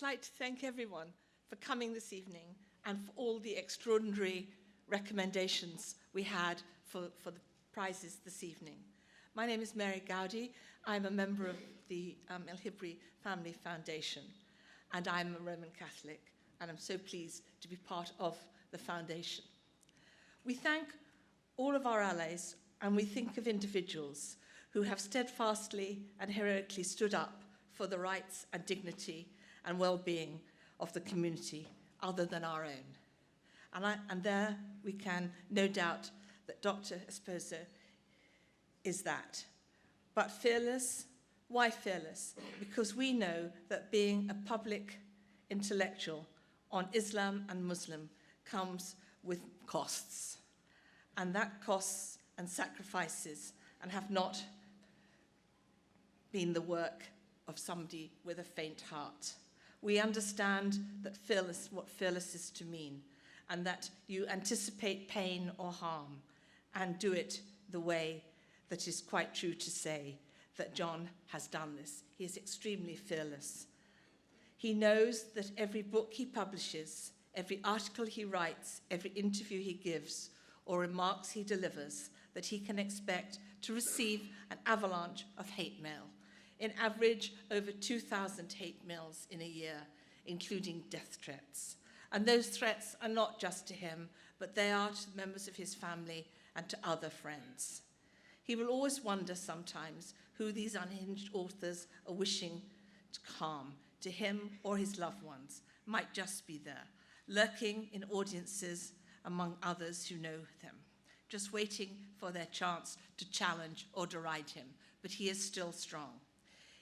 like to thank everyone for coming this evening and for all the extraordinary recommendations we had for the prizes this evening. My name is Mary Goudie. I'm a member of the El-Hibri Family Foundation, and I'm a Roman Catholic, and I'm so pleased to be part of the foundation. We thank all of our allies, and we think of individuals who have steadfastly and heroically stood up for the rights and dignity and well-being of the community other than our own. And there we can no doubt that Dr. Esposito is that. But fearless, why fearless? Because we know that being a public intellectual on Islam and Muslim comes with costs. And that costs and sacrifices and have not been the work of somebody with a faint heart. We understand that what fearless is to mean, and that you anticipate pain or harm and do it the way that is quite true to say that John has done this. He is extremely fearless. He knows that every book he publishes, every article he writes, every interview he gives, or remarks he delivers, that he can expect to receive an avalanche of hate mail. In average, over 2,000 hate mails in a year, including death threats. And those threats are not just to him, but they are to members of his family and to other friends. He will always wonder sometimes who these unhinged authors are wishing to harm, to him or his loved ones, might just be there, lurking in audiences among others who know them, just waiting for their chance to challenge or deride him, but he is still strong.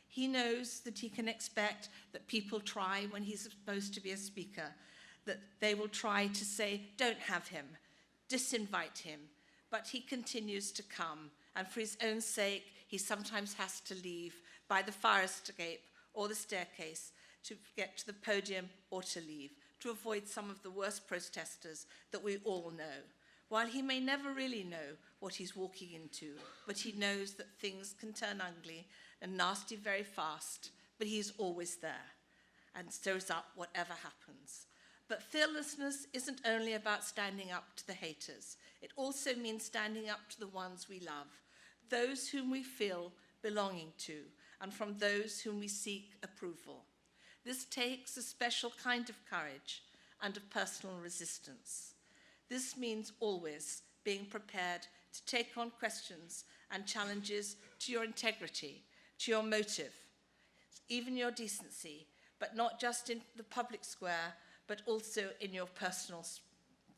He knows that he can expect that people try, when he's supposed to be a speaker, that they will try to say, don't have him, disinvite him, but he continues to come, and for his own sake, he sometimes has to leave by the fire escape or the staircase to get to the podium or to leave, to avoid some of the worst protesters that we all know. While he may never really know what he's walking into, but he knows that things can turn ugly and nasty very fast, but he's always there and stirs up whatever happens. But fearlessness isn't only about standing up to the haters. It also means standing up to the ones we love, those whom we feel belonging to, and from those whom we seek approval. This takes a special kind of courage and of personal resistance. This means always being prepared to take on questions and challenges to your integrity, to your motive, even your decency, but not just in the public square, but also in your personal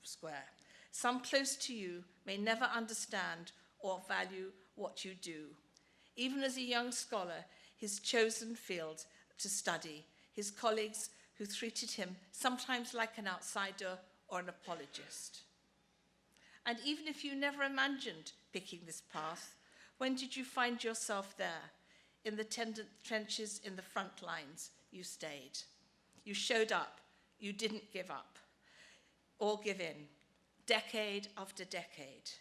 square. Some close to you may never understand or value what you do. Even as a young scholar, his chosen field to study, his colleagues who treated him sometimes like an outsider or an apologist. And even if you never imagined picking this path, when did you find yourself there? In the trenches, in the front lines, you stayed. You showed up. You didn't give up or give in, decade after decade.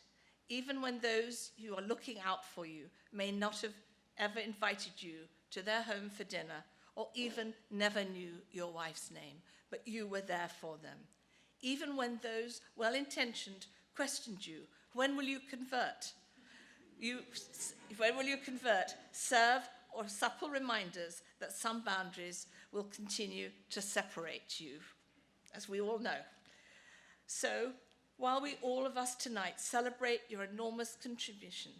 Even when those who are looking out for you may not have ever invited you to their home for dinner or even never knew your wife's name, but you were there for them. Even when those well-intentioned questioned you, when will you convert? When will you convert? Serve or supple reminders that some boundaries will continue to separate you, as we all know. So, while we all of us tonight celebrate your enormous contribution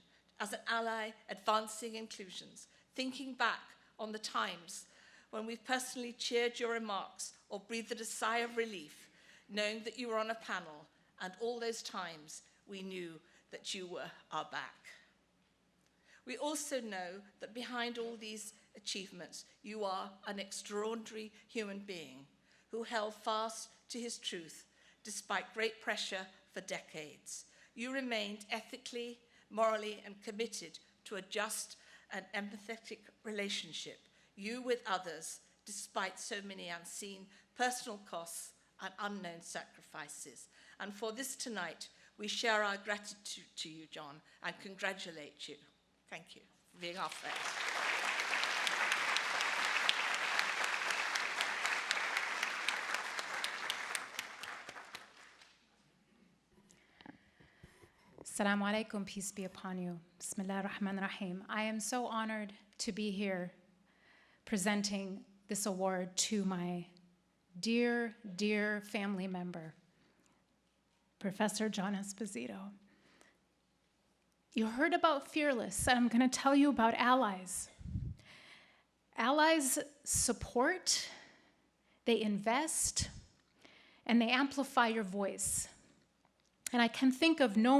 as an ally advancing inclusions, thinking back on the times when we personally cheered your remarks or breathed a sigh of relief, knowing that you were on a panel, and all those times we knew that you were our back. We also know that behind all these achievements, you are an extraordinary human being who held fast to his truth despite great pressure for decades. You remained ethically, morally, and committed to a just and empathetic relationship, you with others, despite so many unseen personal costs and unknown sacrifices. And for this tonight, we share our gratitude to you, John, and congratulate you. Thank you for being our friend. Assalamu alaikum, peace be upon you. Bismillah ar-Rahman ar-Rahim. I am so honored to be here presenting this award to my dear, dear family member, Professor John Esposito. You heard about Fearless, and I'm going to tell you about allies. Allies support, they invest, and they amplify your voice. And I can think of no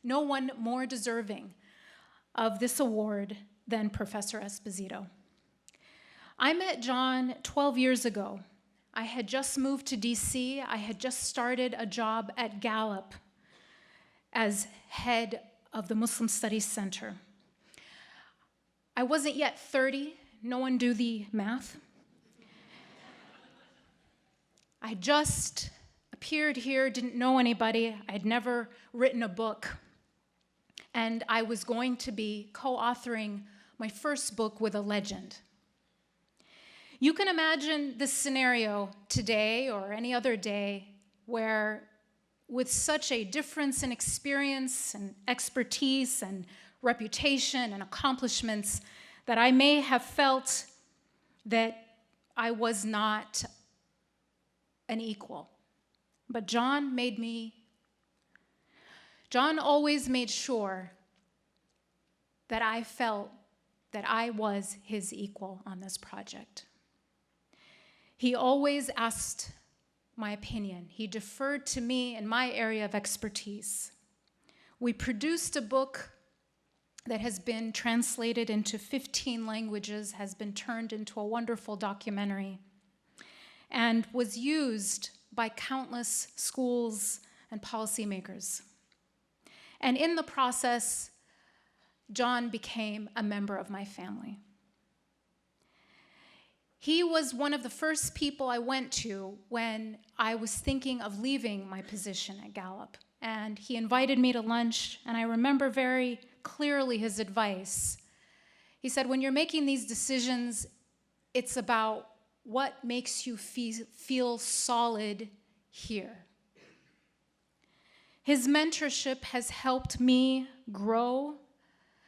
one more deserving of this award than Professor Esposito. I met John 12 years ago. I had just moved to DC. I had just started a job at Gallup as head of the Muslim Studies Center. I wasn't yet 30. No one do the math. I just appeared here, didn't know anybody. I'd never written a book. And I was going to be co-authoring my first book with a legend. You can imagine this scenario today or any other day where, with such a difference in experience and expertise and reputation and accomplishments, that I may have felt that I was not an equal. But John always made sure that I felt that I was his equal on this project. He always asked my opinion. He deferred to me in my area of expertise. We produced a book that has been translated into 15 languages, has been turned into a wonderful documentary, and was used by countless schools and policymakers. And in the process, John became a member of my family. He was one of the first people I went to when I was thinking of leaving my position at Gallup. And he invited me to lunch, and I remember very clearly his advice. He said, when you're making these decisions, it's about what makes you feel solid here. His mentorship has helped me grow,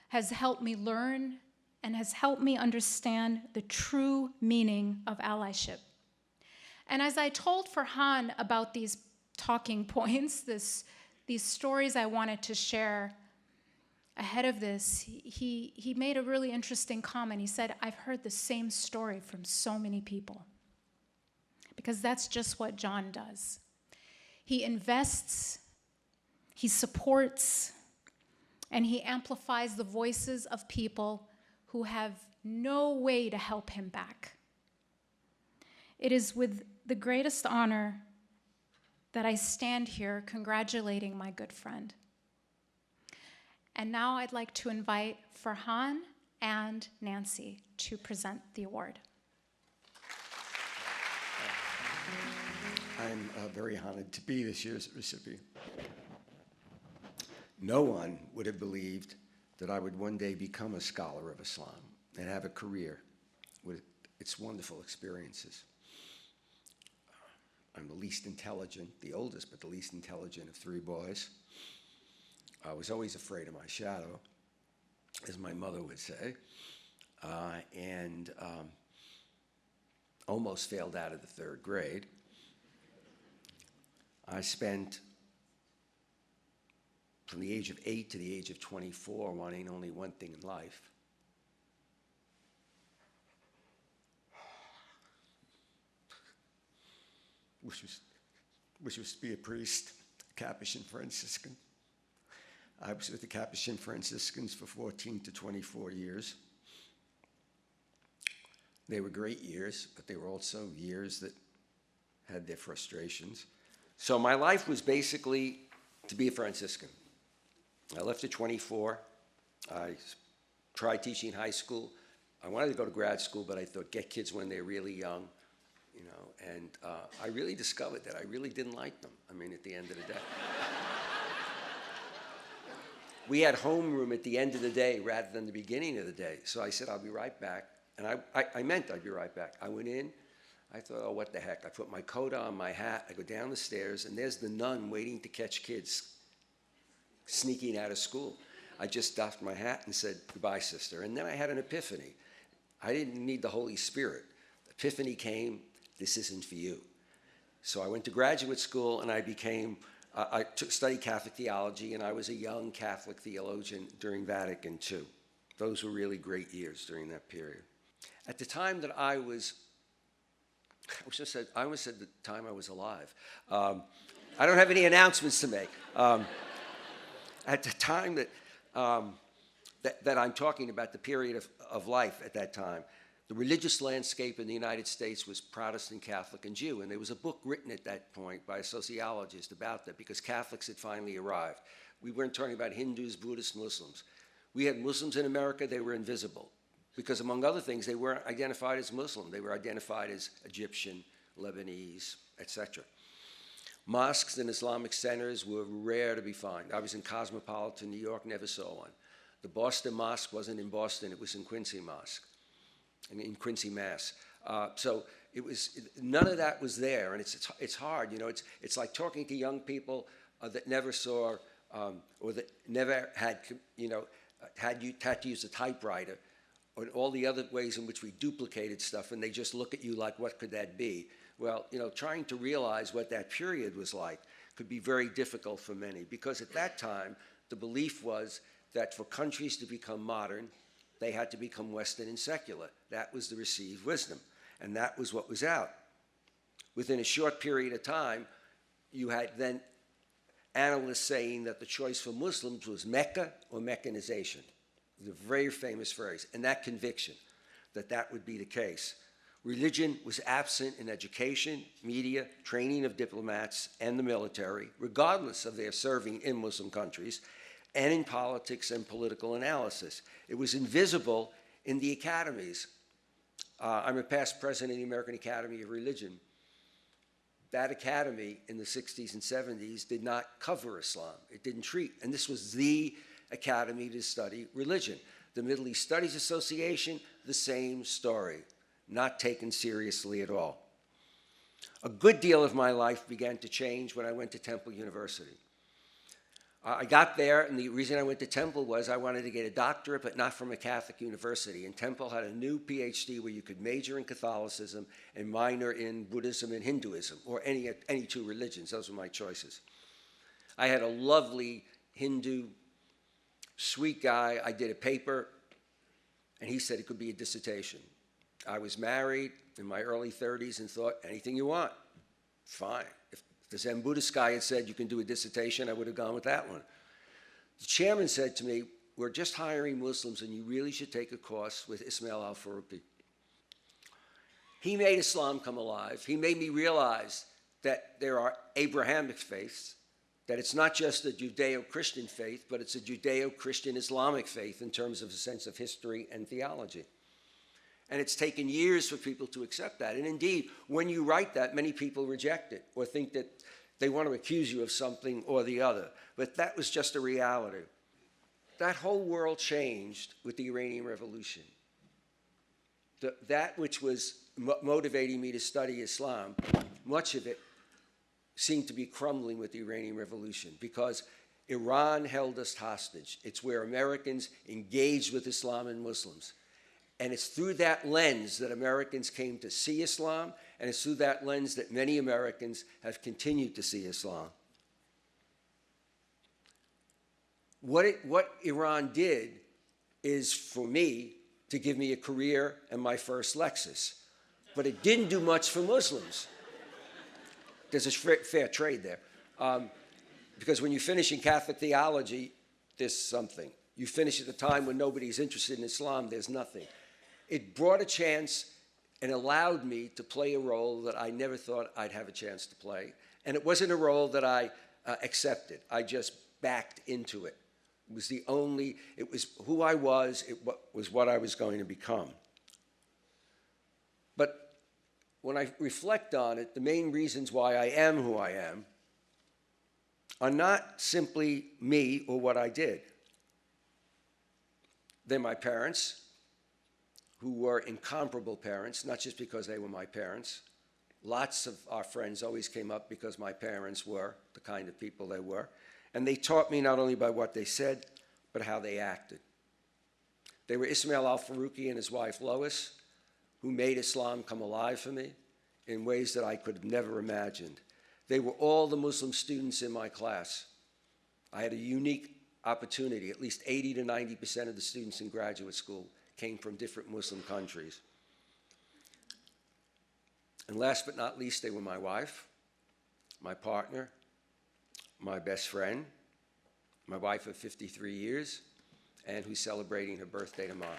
has helped me learn, and has helped me understand the true meaning of allyship. And as I told Farhan about these talking points, these stories I wanted to share ahead of this, he made a really interesting comment. He said, I've heard the same story from so many people. Because that's just what John does. He invests, he supports, and he amplifies the voices of people who have no way to help him back. It is with the greatest honor that I stand here congratulating my good friend. And now I'd like to invite Farhan and Nancy to present the award. I'm very honored to be this year's recipient. No one would have believed that I would one day become a scholar of Islam and have a career with its wonderful experiences. I'm the least intelligent, the oldest, but the least intelligent of three boys. I was always afraid of my shadow, as my mother would say, and almost failed out of the third grade. I spent from the age of 8 to the age of 24 wanting only one thing in life. Which was to be a priest, Capuchin Franciscan. I was with the Capuchin Franciscans for 14 to 24 years. They were great years, but they were also years that had their frustrations. So my life was basically to be a Franciscan. I left at 24. I tried teaching high school. I wanted to go to grad school, but I thought get kids when they're really young, you know, and I really discovered that I really didn't like them, I mean, at the end of the day. We had homeroom at the end of the day rather than the beginning of the day. So I said, I'll be right back. And I meant I'd be right back. I went in. I thought, oh, what the heck? I put my coat on, my hat. I go down the stairs, and there's the nun waiting to catch kids sneaking out of school. I just doffed my hat and said, "Goodbye, sister." And then I had an epiphany. I didn't need the Holy Spirit. Epiphany came, this isn't for you. So I went to graduate school and I studied Catholic theology, and I was a young Catholic theologian during Vatican II. Those were really great years during that period. At the time that I almost said the time I was alive. I don't have any announcements to make. At the time that I'm talking about, the period of life at that time, the religious landscape in the United States was Protestant, Catholic, and Jew. And there was a book written at that point by a sociologist about that, because Catholics had finally arrived. We weren't talking about Hindus, Buddhists, Muslims. We had Muslims in America. They were invisible because, among other things, they weren't identified as Muslim. They were identified as Egyptian, Lebanese, etc. Mosques and Islamic centers were rare to be found. I was in cosmopolitan New York, never saw one. The Boston Mosque wasn't in Boston. It was in Quincy Mosque, in Quincy, Mass. So none of that was there, and it's hard. It's like talking to young people that never saw or that never had had to use a typewriter, or all the other ways in which we duplicated stuff, and they just look at you like, what could that be? Well, trying to realize what that period was like could be very difficult for many, because at that time, the belief was that for countries to become modern, they had to become Western and secular. That was the received wisdom, and that was what was out. Within a short period of time, you had then analysts saying that the choice for Muslims was Mecca or Mechanization. It was a very famous phrase, and that conviction that that would be the case. Religion was absent in education, media, training of diplomats and the military, regardless of their serving in Muslim countries, and in politics and political analysis. It was invisible in the academies. I'm a past president of the American Academy of Religion. That academy in the 60s and 70s did not cover Islam. It didn't treat, and this was the academy to study religion. The Middle East Studies Association, the same story, not taken seriously at all. A good deal of my life began to change when I went to Temple University. I got there, and the reason I went to Temple was I wanted to get a doctorate, but not from a Catholic university. And Temple had a new PhD where you could major in Catholicism and minor in Buddhism and Hinduism, or any two religions. Those were my choices. I had a lovely Hindu, sweet guy. I did a paper, and he said it could be a dissertation. I was married in my early 30s and thought, anything you want, fine. If the Zen Buddhist guy had said you can do a dissertation, I would have gone with that one. The chairman said to me, we're just hiring Muslims and you really should take a course with Ismail al-Faruqi. He made Islam come alive. He made me realize that there are Abrahamic faiths, that it's not just a Judeo-Christian faith, but it's a Judeo-Christian Islamic faith in terms of a sense of history and theology. And it's taken years for people to accept that. And indeed, when you write that, many people reject it or think that they want to accuse you of something or the other. But that was just a reality. That whole world changed with the Iranian Revolution. That which was motivating me to study Islam, much of it seemed to be crumbling with the Iranian Revolution, because Iran held us hostage. It's where Americans engaged with Islam and Muslims. And it's through that lens that Americans came to see Islam, and it's through that lens that many Americans have continued to see Islam. What Iran did is, for me, to give me a career and my first Lexus. But it didn't do much for Muslims. There's a fair trade there. Because when you finish in Catholic theology, there's something. You finish at the time when nobody's interested in Islam, there's nothing. It brought a chance and allowed me to play a role that I never thought I'd have a chance to play. And it wasn't a role that I accepted. I just backed into it. It was who I was, it was what I was going to become. But when I reflect on it, the main reasons why I am who I am are not simply me or what I did. They're my parents, who were incomparable parents, not just because they were my parents. Lots of our friends always came up because my parents were the kind of people they were. And they taught me not only by what they said, but how they acted. They were Ismail al-Faruqi and his wife Lois, who made Islam come alive for me in ways that I could have never imagined. They were all the Muslim students in my class. I had a unique opportunity. At least 80 to 90% of the students in graduate school came from different Muslim countries. And last but not least, they were my wife, my partner, my best friend, my wife of 53 years, and who's celebrating her birthday tomorrow.